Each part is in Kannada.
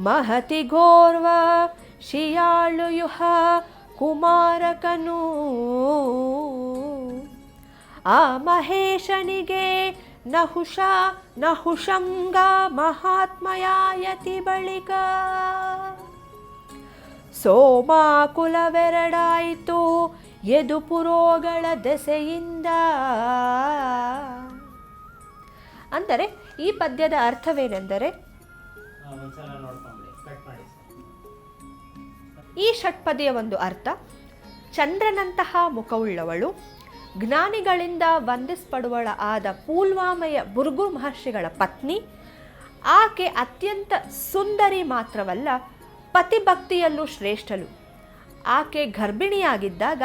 ಮಹತಿ ಘೋರ್ವ ಶಿಯಾಳುಯುಹ ಕುಮಾರಕನು. ಆ ಮಹೇಶನಿಗೆ ನಹುಷಂಗ ಮಹಾತ್ಮಯಾಯತಿ ಬಳಿಕ ಸೋಮಾಕುಲವೆರಡಾಯಿತು ಎದು ಪುರೋಗಳ ದೆಸೆಯಿಂದ. ಅಂದರೆ ಈ ಪದ್ಯದ ಅರ್ಥವೇನೆಂದರೆ, ಈ ಷಟ್ಪದಿಯ ಒಂದು ಅರ್ಥ, ಚಂದ್ರನಂತಹ ಮುಖವುಳ್ಳವಳು, ಜ್ಞಾನಿಗಳಿಂದ ವಂದಿಸಲ್ಪಡುವಳ ಆದ ಪುಲ್ವಾಮೆಯ ಭೃಗು ಮಹರ್ಷಿಗಳ ಪತ್ನಿ. ಆಕೆ ಅತ್ಯಂತ ಸುಂದರಿ ಮಾತ್ರವಲ್ಲ, ಪತಿಭಕ್ತಿಯಲ್ಲೂ ಶ್ರೇಷ್ಠಳು. ಆಕೆ ಗರ್ಭಿಣಿಯಾಗಿದ್ದಾಗ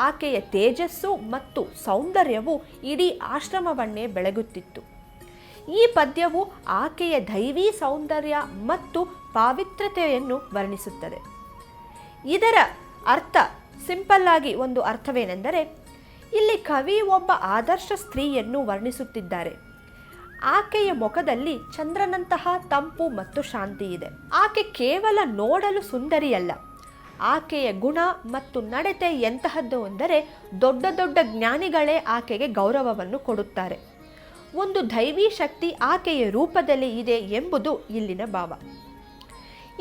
ಆಕೆಯ ತೇಜಸ್ಸು ಮತ್ತು ಸೌಂದರ್ಯವು ಇಡೀ ಆಶ್ರಮವನ್ನೇ ಬೆಳಗುತ್ತಿತ್ತು. ಈ ಪದ್ಯವು ಆಕೆಯ ದೈವಿ ಸೌಂದರ್ಯ ಮತ್ತು ಪಾವಿತ್ರ್ಯತೆಯನ್ನು ವರ್ಣಿಸುತ್ತದೆ. ಇದರ ಅರ್ಥ ಸಿಂಪಲ್ ಆಗಿ ಒಂದು ಅರ್ಥವೇನೆಂದರೆ, ಇಲ್ಲಿ ಕವಿ ಒಬ್ಬ ಆದರ್ಶ ಸ್ತ್ರೀಯನ್ನು ವರ್ಣಿಸುತ್ತಿದ್ದಾರೆ. ಆಕೆಯ ಮುಖದಲ್ಲಿ ಚಂದ್ರನಂತಹ ತಂಪು ಮತ್ತು ಶಾಂತಿ ಇದೆ. ಆಕೆ ಕೇವಲ ನೋಡಲು ಸುಂದರಿಯಲ್ಲ, ಆಕೆಯ ಗುಣ ಮತ್ತು ನಡತೆ ಎಂತಹದ್ದು ಎಂದರೆ ದೊಡ್ಡ ದೊಡ್ಡ ಜ್ಞಾನಿಗಳೇ ಆಕೆಗೆ ಗೌರವವನ್ನು ಕೊಡುತ್ತಾರೆ. ಒಂದು ದೈವಿ ಶಕ್ತಿ ಆಕೆಯ ರೂಪದಲ್ಲಿ ಇದೆ ಎಂಬುದು ಇಲ್ಲಿನ ಭಾವ.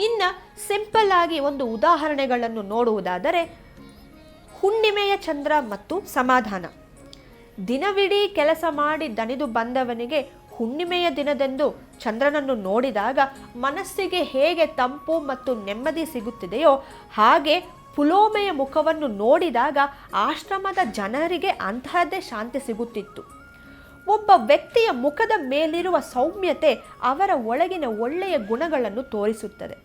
ಇನ್ನು ಸಿಂಪಲ್ ಆಗಿ ಒಂದು ಉದಾಹರಣೆಗಳನ್ನು ನೋಡುವುದಾದರೆ, ಹುಣ್ಣಿಮೆಯ ಚಂದ್ರ ಮತ್ತು ಸಮಾಧಾನ. ದಿನವಿಡೀ ಕೆಲಸ ಮಾಡಿ ದಣಿದು ಬಂದವನಿಗೆ ಹುಣ್ಣಿಮೆಯ ದಿನದಂದು ಚಂದ್ರನನ್ನು ನೋಡಿದಾಗ ಮನಸ್ಸಿಗೆ ಹೇಗೆ ತಂಪು ಮತ್ತು ನೆಮ್ಮದಿ ಸಿಗುತ್ತಿದೆಯೋ, ಹಾಗೆ ಪುಲೋಮೆಯ ಮುಖವನ್ನು ನೋಡಿದಾಗ ಆಶ್ರಮದ ಜನರಿಗೆ ಅಂತಹದ್ದೇ ಶಾಂತಿ ಸಿಗುತ್ತಿತ್ತು. ಒಬ್ಬ ವ್ಯಕ್ತಿಯ ಮುಖದ ಮೇಲಿರುವ ಸೌಮ್ಯತೆ ಅವರ ಒಳಗಿನ ಒಳ್ಳೆಯ ಗುಣಗಳನ್ನು ತೋರಿಸುತ್ತದೆ.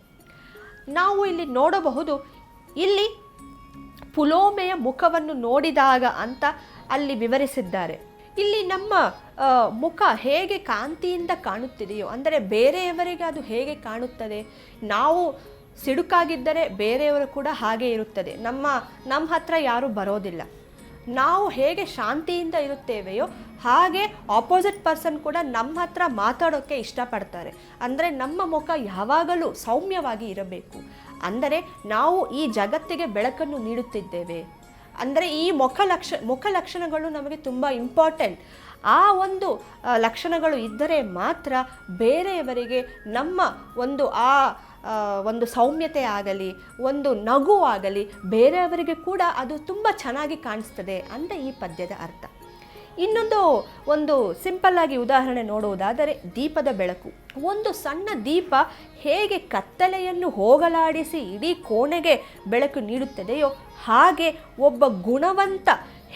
ನಾವು ಇಲ್ಲಿ ನೋಡಬಹುದು, ಇಲ್ಲಿ ಪುಲೋಮೆಯ ಮುಖವನ್ನು ನೋಡಿದಾಗ ಅಂತ ಅಲ್ಲಿ ವಿವರಿಸಿದ್ದಾರೆ. ಇಲ್ಲಿ ನಮ್ಮ ಮುಖ ಹೇಗೆ ಕಾಂತಿಯಿಂದ ಕಾಣುತ್ತಿದೆಯೋ, ಅಂದರೆ ಬೇರೆಯವರಿಗೆ ಅದು ಹೇಗೆ ಕಾಣುತ್ತದೆ, ನಾವು ಸಿಡುಕಾಗಿದ್ದರೆ ಬೇರೆಯವರು ಕೂಡ ಹಾಗೆ ಇರುತ್ತದೆ. ನಮ್ಮ ಹತ್ರ ಯಾರೂ ಬರೋದಿಲ್ಲ. ನಾವು ಹೇಗೆ ಶಾಂತಿಯಿಂದ ಇರುತ್ತೇವೆಯೋ ಹಾಗೆ ಆಪೋಸಿಟ್ ಪರ್ಸನ್ ಕೂಡ ನಮ್ಮ ಹತ್ರ ಮಾತಾಡೋಕ್ಕೆ ಇಷ್ಟಪಡ್ತಾರೆ. ಅಂದರೆ ನಮ್ಮ ಮುಖ ಯಾವಾಗಲೂ ಸೌಮ್ಯವಾಗಿ ಇರಬೇಕು. ಅಂದರೆ ನಾವು ಈ ಜಗತ್ತಿಗೆ ಬೆಳಕನ್ನು ನೀಡುತ್ತಿದ್ದೇವೆ. ಅಂದರೆ ಈ ಮುಖ ಲಕ್ಷಣಗಳು ನಮಗೆ ತುಂಬ ಇಂಪಾರ್ಟೆಂಟ್. ಆ ಒಂದು ಲಕ್ಷಣಗಳು ಇದ್ದರೆ ಮಾತ್ರ ಬೇರೆಯವರಿಗೆ ನಮ್ಮ ಒಂದು ಸೌಮ್ಯತೆ ಆಗಲಿ, ಒಂದು ನಗು ಆಗಲಿ, ಬೇರೆಯವರಿಗೆ ಕೂಡ ಅದು ತುಂಬ ಚೆನ್ನಾಗಿ ಕಾಣಿಸ್ತದೆ ಅಂತ ಈ ಪದ್ಯದ ಅರ್ಥ. ಒಂದು ಸಿಂಪಲ್ ಆಗಿ ಉದಾಹರಣೆ ನೋಡುವುದಾದರೆ, ದೀಪದ ಬೆಳಕು. ಒಂದು ಸಣ್ಣ ದೀಪ ಹೇಗೆ ಕತ್ತಲೆಯನ್ನು ಹೋಗಲಾಡಿಸಿ ಇಡೀ ಕೋಣೆಗೆ ಬೆಳಕು ನೀಡುತ್ತದೆಯೋ, ಹಾಗೆ ಒಬ್ಬ ಗುಣವಂತ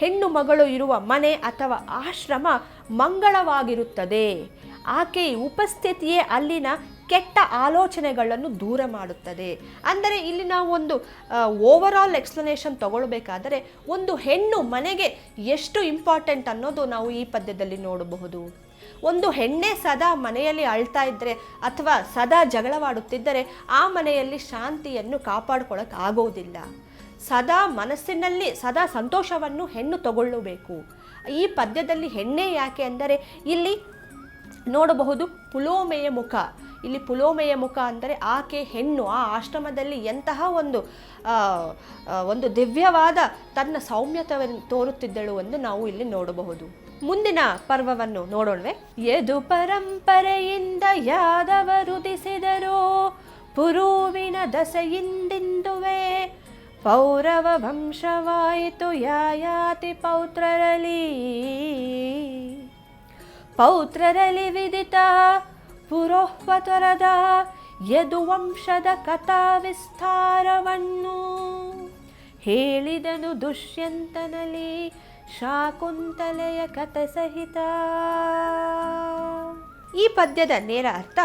ಹೆಣ್ಣು ಮಗಳು ಇರುವ ಮನೆ ಅಥವಾ ಆಶ್ರಮ ಮಂಗಳವಾಗಿರುತ್ತದೆ. ಆಕೆಯ ಉಪಸ್ಥಿತಿಯೇ ಅಲ್ಲಿನ ಕೆಟ್ಟ ಆಲೋಚನೆಗಳನ್ನು ದೂರ ಮಾಡುತ್ತದೆ. ಅಂದರೆ ಇಲ್ಲಿ ನಾವು ಒಂದು ಓವರಾಲ್ ಎಕ್ಸ್ಪ್ಲನೇಷನ್ ತಗೊಳ್ಬೇಕಾದರೆ, ಒಂದು ಹೆಣ್ಣು ಮನೆಗೆ ಎಷ್ಟು ಇಂಪಾರ್ಟೆಂಟ್ ಅನ್ನೋದು ನಾವು ಈ ಪದ್ಯದಲ್ಲಿ ನೋಡಬಹುದು. ಒಂದು ಹೆಣ್ಣೆ ಸದಾ ಮನೆಯಲ್ಲಿ ಅಳ್ತಾ ಇದ್ದರೆ ಅಥವಾ ಸದಾ ಜಗಳವಾಡುತ್ತಿದ್ದರೆ ಆ ಮನೆಯಲ್ಲಿ ಶಾಂತಿಯನ್ನು ಕಾಪಾಡ್ಕೊಳ್ಳೋಕೆ ಆಗೋದಿಲ್ಲ. ಮನಸ್ಸಿನಲ್ಲಿ ಸದಾ ಸಂತೋಷವನ್ನು ಹೆಣ್ಣು ತಗೊಳ್ಳಬೇಕು. ಈ ಪದ್ಯದಲ್ಲಿ ಹೆಣ್ಣೆ ಯಾಕೆ ಅಂದರೆ, ಇಲ್ಲಿ ನೋಡಬಹುದು ಪುಲೋಮೆಯ ಮುಖ. ಇಲ್ಲಿ ಪುಲೋಮೆಯ ಮುಖ ಅಂದರೆ ಆಕೆ ಹೆಣ್ಣು ಆ ಆಶ್ರಮದಲ್ಲಿ ಎಂತಹ ಒಂದು ದಿವ್ಯವಾದ ತನ್ನ ಸೌಮ್ಯತೆಯನ್ನು ತೋರುತ್ತಿದ್ದಳು ಎಂದು ನಾವು ಇಲ್ಲಿ ನೋಡಬಹುದು. ಮುಂದಿನ ಪರ್ವವನ್ನು ನೋಡೋಣವೆ. ಯದು ಪರಂಪರೆಯಿಂದ ಯಾದವರುದಿಸಿದರೋ ಪುರುವಿನ ದಸೆಯಿಂದಿಂದುವೆ, ಪೌರವ ವಂಶವಾಯಿತು ಯಾಯಾತಿ ಪೌತ್ರರಲ್ಲಿ ವಿದಿತ ಪುರೋಹ್ವತರದ ಯದುವಂಶದ ಕಥಾ ವಿಸ್ತಾರವನ್ನು ಹೇಳಿದನು ದುಷ್ಯಂತನಲ್ಲಿ ಶಾಕುಂತಲೆಯ ಕಥೆ ಸಹಿತ. ಈ ಪದ್ಯದ ನೇರ ಅರ್ಥ,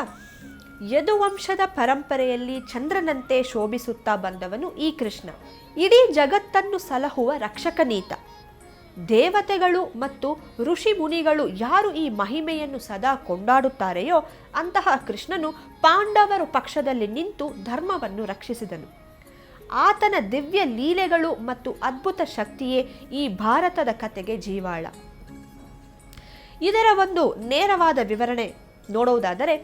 ಯದುವಂಶದ ಪರಂಪರೆಯಲ್ಲಿ ಚಂದ್ರನಂತೆ ಶೋಭಿಸುತ್ತಾ ಬಂದವನು ಈ ಕೃಷ್ಣ. ಇಡೀ ಜಗತ್ತನ್ನು ಸಲಹುವ ರಕ್ಷಕನೀತ. ದೇವತೆಗಳು ಮತ್ತು ಋಷಿ ಮುನಿಗಳು ಯಾರು ಈ ಮಹಿಮೆಯನ್ನು ಸದಾ ಕೊಂಡಾಡುತ್ತಾರೆಯೋ ಅಂತಹ ಕೃಷ್ಣನು ಪಾಂಡವರ ಪಕ್ಷದಲ್ಲಿ ನಿಂತು ಧರ್ಮವನ್ನು ರಕ್ಷಿಸಿದನು. ಆತನ ದಿವ್ಯ ಲೀಲೆಗಳು ಮತ್ತು ಅದ್ಭುತ ಶಕ್ತಿಯೇ ಈ ಭಾರತದ ಕಥೆಗೆ ಜೀವಾಳ. ಇದರ ಒಂದು ನೇರವಾದ ವಿವರಣೆ ನೋಡುವುದಾದರೆ,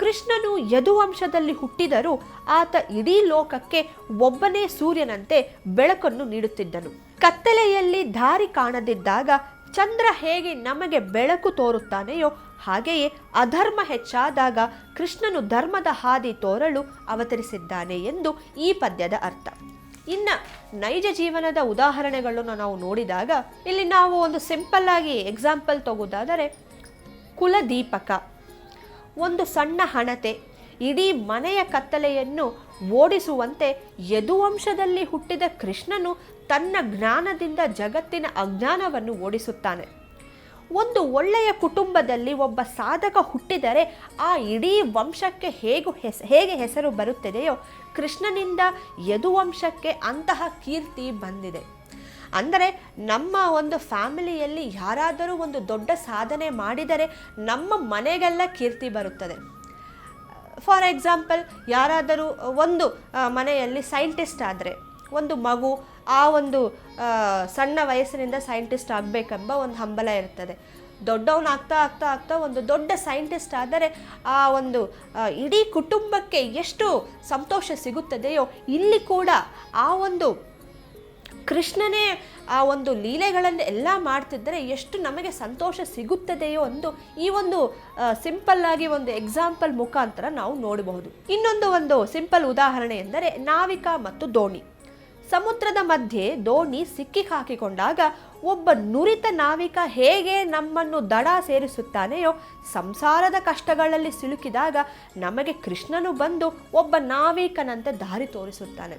ಕೃಷ್ಣನು ಯದುವಂಶದಲ್ಲಿ ಹುಟ್ಟಿದರೂ ಆತ ಇಡೀ ಲೋಕಕ್ಕೆ ಒಬ್ಬನೇ ಸೂರ್ಯನಂತೆ ಬೆಳಕನ್ನು ನೀಡುತ್ತಿದ್ದನು. ಕತ್ತಲೆಯಲ್ಲಿ ದಾರಿ ಕಾಣದಿದ್ದಾಗ ಚಂದ್ರ ಹೇಗೆ ನಮಗೆ ಬೆಳಕು ತೋರುತ್ತಾನೆಯೋ ಹಾಗೆಯೇ ಅಧರ್ಮ ಹೆಚ್ಚಾದಾಗ ಕೃಷ್ಣನು ಧರ್ಮದ ಹಾದಿ ತೋರಲು ಅವತರಿಸಿದ್ದಾನೆ ಎಂದು ಈ ಪದ್ಯದ ಅರ್ಥ. ಇನ್ನು ನೈಜ ಜೀವನದ ಉದಾಹರಣೆಗಳನ್ನು ನಾವು ನೋಡಿದಾಗ ಇಲ್ಲಿ ನಾವು ಒಂದು ಸಿಂಪಲ್ ಆಗಿ ಎಕ್ಸಾಂಪಲ್ ತಗೋದಾದರೆ, ಕುಲದೀಪಕ, ಒಂದು ಸಣ್ಣ ಹಣತೆ ಇಡೀ ಮನೆಯ ಕತ್ತಲೆಯನ್ನು ಓಡಿಸುವಂತೆ ಯದುವಂಶದಲ್ಲಿ ಹುಟ್ಟಿದ ಕೃಷ್ಣನು ತನ್ನ ಜ್ಞಾನದಿಂದ ಜಗತ್ತಿನ ಅಜ್ಞಾನವನ್ನು ಓಡಿಸುತ್ತಾನೆ. ಒಂದು ಒಳ್ಳೆಯ ಕುಟುಂಬದಲ್ಲಿ ಒಬ್ಬ ಸಾಧಕ ಹುಟ್ಟಿದರೆ ಆ ಇಡೀ ವಂಶಕ್ಕೆ ಹೇಗೆ ಹೆಸರು ಬರುತ್ತದೆಯೋ ಕೃಷ್ಣನಿಂದ ಯದುವಂಶಕ್ಕೆ ಅಂತಹ ಕೀರ್ತಿ ಬಂದಿದೆ. ಅಂದರೆ ನಮ್ಮ ಒಂದು ಫ್ಯಾಮಿಲಿಯಲ್ಲಿ ಯಾರಾದರೂ ಒಂದು ದೊಡ್ಡ ಸಾಧನೆ ಮಾಡಿದರೆ ನಮ್ಮ ಮನೆಗೆಲ್ಲ ಕೀರ್ತಿ ಬರುತ್ತದೆ. ಫಾರ್ ಎಕ್ಸಾಂಪಲ್, ಯಾರಾದರೂ ಒಂದು ಮನೆಯಲ್ಲಿ ಸೈಂಟಿಸ್ಟ್ ಆದರೆ ಒಂದು ಮಗು ಆ ಒಂದು ಸಣ್ಣ ವಯಸ್ಸಿನಿಂದ ಸೈಂಟಿಸ್ಟ್ ಆಗಬೇಕೆಂಬ ಒಂದು ಹಂಬಲ ಇರ್ತದೆ. ದೊಡ್ಡವನಾಗ್ತಾ ಆಗ್ತಾ ಆಗ್ತಾ ಒಂದು ದೊಡ್ಡ ಸೈಂಟಿಸ್ಟ್ ಆದರೆ ಆ ಒಂದು ಇಡೀ ಕುಟುಂಬಕ್ಕೆ ಎಷ್ಟು ಸಂತೋಷ ಸಿಗುತ್ತದೆಯೋ ಇಲ್ಲಿ ಕೂಡ ಆ ಒಂದು ಕೃಷ್ಣನೇ ಆ ಒಂದು ಲೀಲೆಗಳನ್ನು ಎಲ್ಲ ಮಾಡ್ತಿದ್ದರೆ ಎಷ್ಟು ನಮಗೆ ಸಂತೋಷ ಸಿಗುತ್ತದೆಯೋ ಎಂದು ಈ ಒಂದು ಸಿಂಪಲ್ ಆಗಿ ಒಂದು ಎಕ್ಸಾಂಪಲ್ ಮುಖಾಂತರ ನಾವು ನೋಡಬಹುದು. ಇನ್ನೊಂದು ಸಿಂಪಲ್ ಉದಾಹರಣೆ ಎಂದರೆ ನಾವಿಕ ಮತ್ತು ದೋಣಿ. ಸಮುದ್ರದ ಮಧ್ಯೆ ದೋಣಿ ಸಿಕ್ಕಿ ಹಾಕಿಕೊಂಡಾಗ ಒಬ್ಬ ನುರಿತ ನಾವಿಕ ಹೇಗೆ ನಮ್ಮನ್ನು ದಡ ಸೇರಿಸುತ್ತಾನೆಯೋ ಸಂಸಾರದ ಕಷ್ಟಗಳಲ್ಲಿ ಸಿಲುಕಿದಾಗ ನಮಗೆ ಕೃಷ್ಣನು ಬಂದು ಒಬ್ಬ ನಾವಿಕನಂತೆ ದಾರಿ ತೋರಿಸುತ್ತಾನೆ.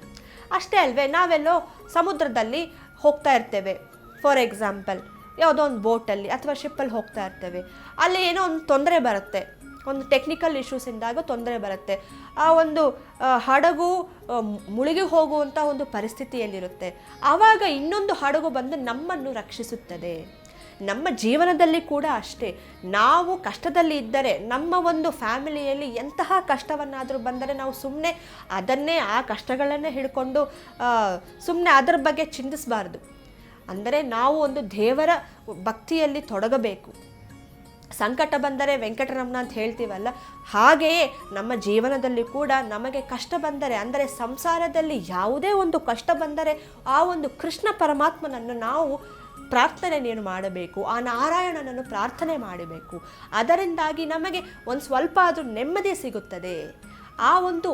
ಅಷ್ಟೇ ಅಲ್ವೇ, ನಾವೆಲ್ಲೋ ಸಮುದ್ರದಲ್ಲಿ ಹೋಗ್ತಾ ಇರ್ತೇವೆ, ಫಾರ್ ಎಕ್ಸಾಂಪಲ್ ಯಾವುದೋ ಒಂದು ಬೋಟಲ್ಲಿ ಅಥವಾ ಶಿಪ್ಪಲ್ಲಿ ಹೋಗ್ತಾ ಇರ್ತೇವೆ. ಅಲ್ಲಿ ಏನೋ ಒಂದು ತೊಂದರೆ ಬರುತ್ತೆ, ಒಂದು ಟೆಕ್ನಿಕಲ್ ಇಶ್ಯೂಸಿಂದಾಗ ತೊಂದರೆ ಬರುತ್ತೆ. ಆ ಒಂದು ಹಡಗು ಮುಳುಗಿ ಹೋಗುವಂಥ ಒಂದು ಪರಿಸ್ಥಿತಿಯಲ್ಲಿರುತ್ತೆ. ಆವಾಗ ಇನ್ನೊಂದು ಹಡಗು ಬಂದು ನಮ್ಮನ್ನು ರಕ್ಷಿಸುತ್ತದೆ. ನಮ್ಮ ಜೀವನದಲ್ಲಿ ಕೂಡ ಅಷ್ಟೇ, ನಾವು ಕಷ್ಟದಲ್ಲಿ ಇದ್ದರೆ ನಮ್ಮ ಒಂದು ಫ್ಯಾಮಿಲಿಯಲ್ಲಿ ಎಂತಹ ಕಷ್ಟವನ್ನಾದರೂ ಬಂದರೆ ನಾವು ಸುಮ್ಮನೆ ಅದನ್ನೇ ಆ ಕಷ್ಟಗಳನ್ನೇ ಹಿಡ್ಕೊಂಡು ಸುಮ್ಮನೆ ಅದರ ಬಗ್ಗೆ ಚಿಂತಿಸಬಾರ್ದು. ಅಂದರೆ ನಾವು ಒಂದು ದೇವರ ಭಕ್ತಿಯಲ್ಲಿ ತೊಡಗಬೇಕು. ಸಂಕಟ ಬಂದರೆ ವೆಂಕಟರಮಣ ಅಂತ ಹೇಳ್ತೀವಲ್ಲ, ಹಾಗೆಯೇ ನಮ್ಮ ಜೀವನದಲ್ಲಿ ಕೂಡ ನಮಗೆ ಕಷ್ಟ ಬಂದರೆ, ಅಂದರೆ ಸಂಸಾರದಲ್ಲಿ ಯಾವುದೇ ಒಂದು ಕಷ್ಟ ಬಂದರೆ ಆ ಒಂದು ಕೃಷ್ಣ ಪರಮಾತ್ಮನನ್ನು ನಾವು ಪ್ರಾರ್ಥನೆಯನ್ನು ಮಾಡಬೇಕು, ಆ ನಾರಾಯಣನನ್ನು ಪ್ರಾರ್ಥನೆ ಮಾಡಬೇಕು. ಅದರಿಂದಾಗಿ ನಮಗೆ ಒಂದು ಸ್ವಲ್ಪ ಆದರೂ ನೆಮ್ಮದಿ ಸಿಗುತ್ತದೆ. ಆ ಒಂದು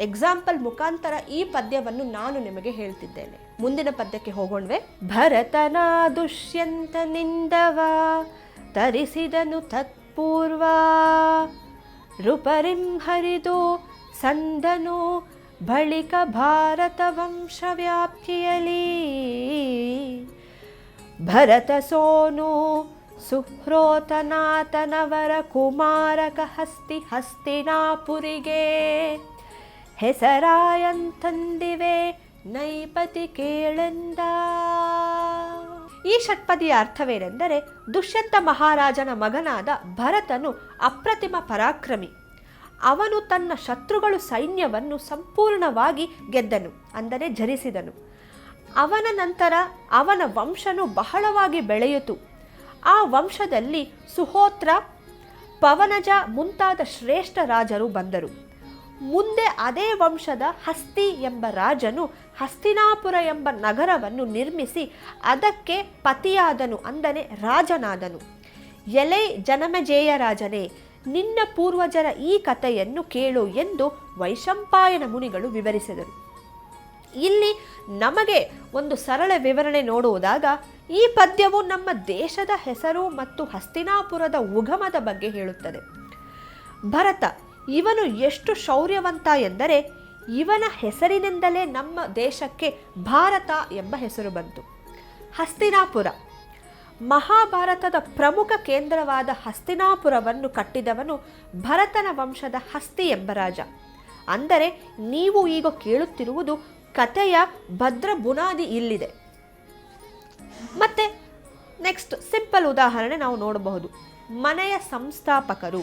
ಎಕ್ಸಾಂಪಲ್ ಮುಖಾಂತರ ಈ ಪದ್ಯವನ್ನು ನಾನು ನಿಮಗೆ ಹೇಳ್ತಿದ್ದೇನೆ. ಮುಂದಿನ ಪದ್ಯಕ್ಕೆ ಹೋಗೋಣವೆ. ಭರತನ ದುಷ್ಯಂತ ನಿಂದವ ತರಿಸಿದನು ತತ್ಪೂರ್ವ, ರುಪರಿಂ ಹರಿದು ಸಂದನು ಬಳಿಕ ಭಾರತ ವಂಶವ್ಯಾಪ್ತಿಯಲಿ. ಭರತ ಸೋನು ಸುಹೃತನಾತನವರ ಕುಮಾರಕ ಹಸ್ತಿನಾಪುರಿಗೆ ಹೆಸರಾಯಂತಂದಿವೆ ನೈಪತಿ ಕೇಳೆಂದ. ಈ ಷಟ್ಪದಿಯ ಅರ್ಥವೇನೆಂದರೆ, ದುಷ್ಯಂತ ಮಹಾರಾಜನ ಮಗನಾದ ಭರತನು ಅಪ್ರತಿಮ ಪರಾಕ್ರಮಿ. ಅವನು ತನ್ನ ಶತ್ರುಗಳು ಸೈನ್ಯವನ್ನು ಸಂಪೂರ್ಣವಾಗಿ ಗೆದ್ದನು, ಅಂದರೆ ಜರಿಸಿದನು. ಅವನ ನಂತರ ಅವನ ವಂಶನು ಬಹಳವಾಗಿ ಬೆಳೆಯಿತು. ಆ ವಂಶದಲ್ಲಿ ಸುಹೋತ್ರ, ಪವನಜ ಮುಂತಾದ ಶ್ರೇಷ್ಠ ರಾಜರು ಬಂದರು. ಮುಂದೆ ಅದೇ ವಂಶದ ಹಸ್ತಿ ಎಂಬ ರಾಜನು ಹಸ್ತಿನಾಪುರ ಎಂಬ ನಗರವನ್ನು ನಿರ್ಮಿಸಿ ಅದಕ್ಕೆ ಪತಿಯಾದನು, ಅಂದರೆ ರಾಜನಾದನು. ಎಲೆ ಜನಮೇಜಯ ರಾಜನೇ, ನಿನ್ನ ಪೂರ್ವಜರ ಈ ಕಥೆಯನ್ನು ಕೇಳು ಎಂದು ವೈಶಂಪಾಯನ ಮುನಿಗಳು ವಿವರಿಸಿದರು. ಇಲ್ಲಿ ನಮಗೆ ಒಂದು ಸರಳ ವಿವರಣೆ ನೋಡುವುದಾಗ ಈ ಪದ್ಯವು ನಮ್ಮ ದೇಶದ ಹೆಸರು ಮತ್ತು ಹಸ್ತಿನಾಪುರದ ಉಗಮದ ಬಗ್ಗೆ ಹೇಳುತ್ತದೆ. ಭರತ ಇವನು ಎಷ್ಟು ಶೌರ್ಯವಂತ ಎಂದರೆ ಇವನ ಹೆಸರಿನಿಂದಲೇ ನಮ್ಮ ದೇಶಕ್ಕೆ ಭಾರತ ಎಂಬ ಹೆಸರು ಬಂತು. ಹಸ್ತಿನಾಪುರ, ಮಹಾಭಾರತದ ಪ್ರಮುಖ ಕೇಂದ್ರವಾದ ಹಸ್ತಿನಾಪುರವನ್ನು ಕಟ್ಟಿದವನು ಭರತನ ವಂಶದ ಹಸ್ತಿ ಎಂಬ ರಾಜ. ಅಂದರೆ ನೀವು ಈಗ ಕೇಳುತ್ತಿರುವುದು ಕಥೆಯ ಭದ್ರ ಬುನಾದಿ ಇಲ್ಲಿದೆ. ಮತ್ತೆ ನೆಕ್ಸ್ಟ್ ಸಿಂಪಲ್ ಉದಾಹರಣೆ ನಾವು ನೋಡಬಹುದು. ಮನೆಯ ಸಂಸ್ಥಾಪಕರು.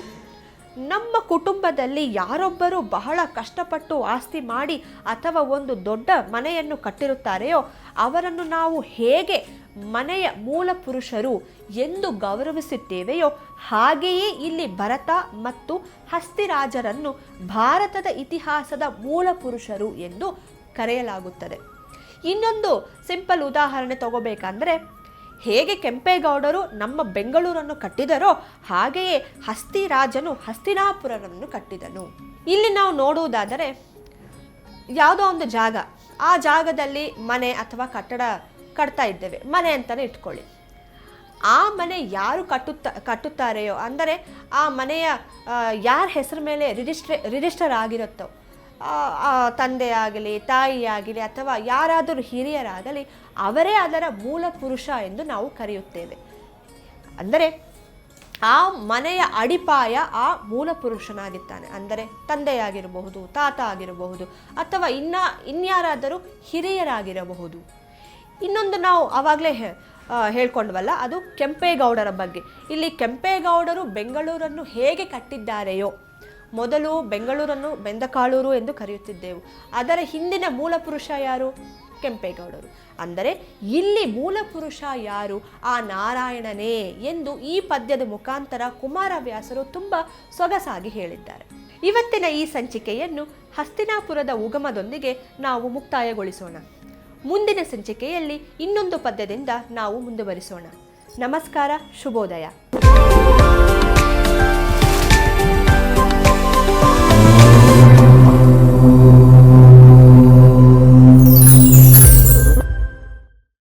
ನಮ್ಮ ಕುಟುಂಬದಲ್ಲಿ ಯಾರೊಬ್ಬರು ಬಹಳ ಕಷ್ಟಪಟ್ಟು ಆಸ್ತಿ ಮಾಡಿ ಅಥವಾ ಒಂದು ದೊಡ್ಡ ಮನೆಯನ್ನು ಕಟ್ಟಿರುತ್ತಾರೆಯೋ ಅವರನ್ನು ನಾವು ಹೇಗೆ ಮನೆಯ ಮೂಲ ಪುರುಷರು ಎಂದು ಗೌರವಿಸುತ್ತೇವೆಯೋ ಹಾಗೆಯೇ ಇಲ್ಲಿ ಭರತ ಮತ್ತು ಹಸ್ತಿರಾಜರನ್ನು ಭಾರತದ ಇತಿಹಾಸದ ಮೂಲ ಪುರುಷರು ಎಂದು ಕರೆಯಲಾಗುತ್ತದೆ. ಇನ್ನೊಂದು ಸಿಂಪಲ್ ಉದಾಹರಣೆ ತಗೋಬೇಕಂದ್ರೆ, ಹೇಗೆ ಕೆಂಪೇಗೌಡರು ನಮ್ಮ ಬೆಂಗಳೂರನ್ನು ಕಟ್ಟಿದರೋ ಹಾಗೆಯೇ ಹಸ್ತಿರಾಜನು ಹಸ್ತಿನಾಪುರವನ್ನು ಕಟ್ಟಿದನು. ಇಲ್ಲಿ ನಾವು ನೋಡುವುದಾದರೆ, ಯಾವುದೋ ಒಂದು ಜಾಗ, ಆ ಜಾಗದಲ್ಲಿ ಮನೆ ಅಥವಾ ಕಟ್ಟಡ ಕಟ್ತಾ ಇದ್ದೇವೆ, ಮನೆ ಅಂತಲೇ ಇಟ್ಕೊಳ್ಳಿ. ಆ ಮನೆ ಯಾರು ಕಟ್ಟುತ್ತಾರೆಯೋ, ಅಂದರೆ ಆ ಮನೆಯ ಯಾರ ಹೆಸರು ಮೇಲೆ ರಿಜಿಸ್ಟರ್ ಆಗಿರುತ್ತೋ, ತಂದೆ ಆಗಲಿ ತಾಯಿ ಆಗಲಿ ಅಥವಾ ಯಾರಾದರೂ ಹಿರಿಯರಾಗಲಿ, ಅವರೇ ಅದರ ಮೂಲ ಪುರುಷ ಎಂದು ನಾವು ಕರೆಯುತ್ತೇವೆ. ಅಂದರೆ ಆ ಮನೆಯ ಅಡಿಪಾಯ ಆ ಮೂಲ ಪುರುಷನಾಗಿದ್ದಾನೆ. ಅಂದರೆ ತಂದೆಯಾಗಿರಬಹುದು, ತಾತ ಆಗಿರಬಹುದು, ಅಥವಾ ಇನ್ಯಾರಾದರೂ ಹಿರಿಯರಾಗಿರಬಹುದು. ಇನ್ನೊಂದು ನಾವು ಆವಾಗಲೇ ಹೇಳ್ಕೊಂಡ್ವಲ್ಲ, ಅದು ಕೆಂಪೇಗೌಡರ ಬಗ್ಗೆ. ಇಲ್ಲಿ ಕೆಂಪೇಗೌಡರು ಬೆಂಗಳೂರನ್ನು ಹೇಗೆ ಕಟ್ಟಿದ್ದಾರೆಯೋ, ಮೊದಲು ಬೆಂಗಳೂರನ್ನು ಬೆಂದಕಾಳೂರು ಎಂದು ಕರೆಯುತ್ತಿದ್ದೆವು, ಅದರ ಹಿಂದಿನ ಮೂಲ ಪುರುಷ ಯಾರು? ಕೆಂಪೇಗೌಡರು. ಅಂದರೆ ಇಲ್ಲಿ ಮೂಲ ಪುರುಷ ಯಾರು? ಆ ನಾರಾಯಣನೇ ಎಂದು ಈ ಪದ್ಯದ ಮುಖಾಂತರ ಕುಮಾರವ್ಯಾಸರು ತುಂಬ ಸೊಗಸಾಗಿ ಹೇಳಿದ್ದಾರೆ. ಇವತ್ತಿನ ಈ ಸಂಚಿಕೆಯನ್ನು ಹಸ್ತಿನಾಪುರದ ಉಗಮದೊಂದಿಗೆ ನಾವು ಮುಕ್ತಾಯಗೊಳಿಸೋಣ. ಮುಂದಿನ ಸಂಚಿಕೆಯಲ್ಲಿ ಇನ್ನೊಂದು ಪದ್ಯದಿಂದ ನಾವು ಮುಂದುವರಿಸೋಣ. ನಮಸ್ಕಾರ, ಶುಭೋದಯ.